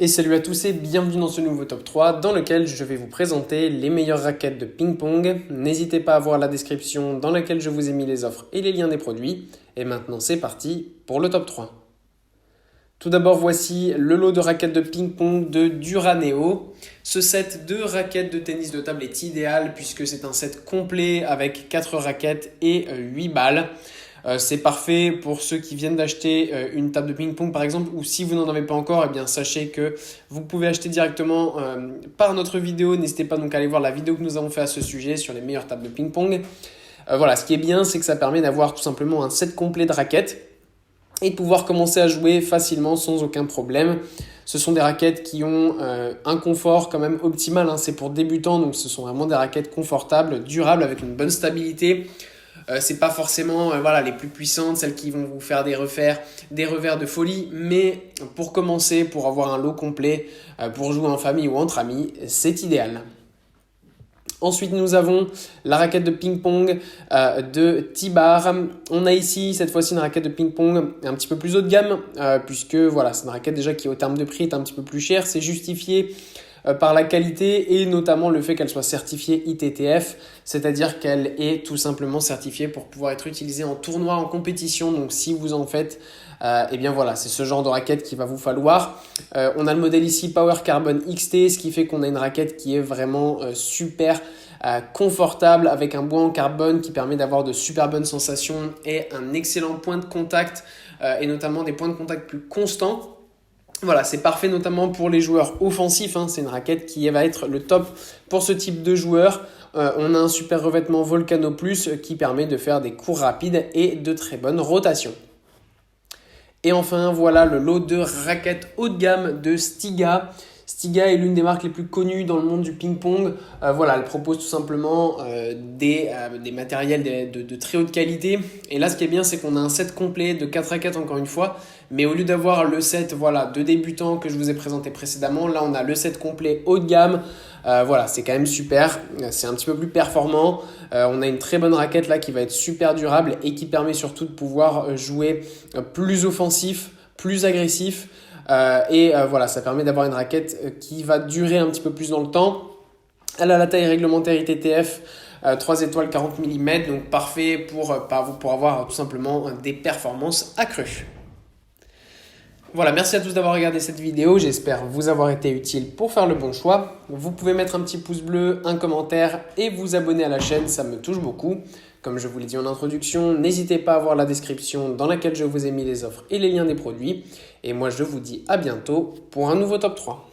Et salut à tous et bienvenue dans ce nouveau top 3 dans lequel je vais vous présenter les meilleures raquettes de ping-pong. N'hésitez pas à voir la description dans laquelle je vous ai mis les offres et les liens des produits. Et maintenant c'est parti pour le top 3. Tout d'abord voici le lot de raquettes de ping-pong de Duraneo. Ce set de raquettes de tennis de table est idéal puisque c'est un set complet avec 4 raquettes et 8 balles. C'est parfait pour ceux qui viennent d'acheter une table de ping-pong par exemple, ou si vous n'en avez pas encore, eh bien sachez que vous pouvez acheter directement par notre vidéo. N'hésitez pas donc à aller voir la vidéo que nous avons fait à ce sujet sur les meilleures tables de ping-pong. Voilà, ce qui est bien, c'est que ça permet d'avoir tout simplement un set complet de raquettes et de pouvoir commencer à jouer facilement sans aucun problème. Ce sont des raquettes qui ont un confort quand même optimal, hein. C'est pour débutants, donc ce sont vraiment des raquettes confortables, durables, avec une bonne stabilité. C'est pas forcément les plus puissantes, celles qui vont vous faire des revers de folie, mais pour commencer, pour avoir un lot complet, pour jouer en famille ou entre amis, c'est idéal. Ensuite, nous avons la raquette de ping-pong de T-Bar. On a ici, cette fois-ci, une raquette de ping-pong un petit peu plus haut de gamme, puisque voilà, c'est une raquette déjà qui, au terme de prix, est un petit peu plus chère. C'est justifié par la qualité et notamment le fait qu'elle soit certifiée ITTF, c'est-à-dire qu'elle est tout simplement certifiée pour pouvoir être utilisée en tournoi, en compétition. Donc si vous en faites, eh bien voilà, c'est ce genre de raquette qu'il va vous falloir. On a le modèle ici Power Carbon XT, ce qui fait qu'on a une raquette qui est vraiment super confortable avec un bois en carbone qui permet d'avoir de super bonnes sensations et un excellent point de contact et notamment des points de contact plus constants. Voilà, c'est parfait notamment pour les joueurs offensifs, hein. C'est une raquette qui va être le top pour ce type de joueur. On a un super revêtement Volcano Plus qui permet de faire des cours rapides et de très bonnes rotations. Et enfin, voilà le lot de raquettes haut de gamme de Stiga. Stiga est l'une des marques les plus connues dans le monde du ping-pong. Voilà, elle propose tout simplement des matériels de très haute qualité. Et là, ce qui est bien, c'est qu'on a un set complet de 4 raquettes encore une fois. Mais au lieu d'avoir le set de débutants que je vous ai présenté précédemment, là, on a le set complet haut de gamme. Voilà, c'est quand même super. C'est un petit peu plus performant. On a une très bonne raquette là qui va être super durable et qui permet surtout de pouvoir jouer plus offensif, plus agressif. Voilà, ça permet d'avoir une raquette qui va durer un petit peu plus dans le temps. Elle a la taille réglementaire ITTF, 3 étoiles 40 mm, donc parfait pour avoir tout simplement des performances accrues. Voilà, merci à tous d'avoir regardé cette vidéo, j'espère vous avoir été utile pour faire le bon choix. Vous pouvez mettre un petit pouce bleu, un commentaire et vous abonner à la chaîne, ça me touche beaucoup. Comme je vous l'ai dit en introduction, n'hésitez pas à voir la description dans laquelle je vous ai mis les offres et les liens des produits. Et moi je vous dis à bientôt pour un nouveau top 3.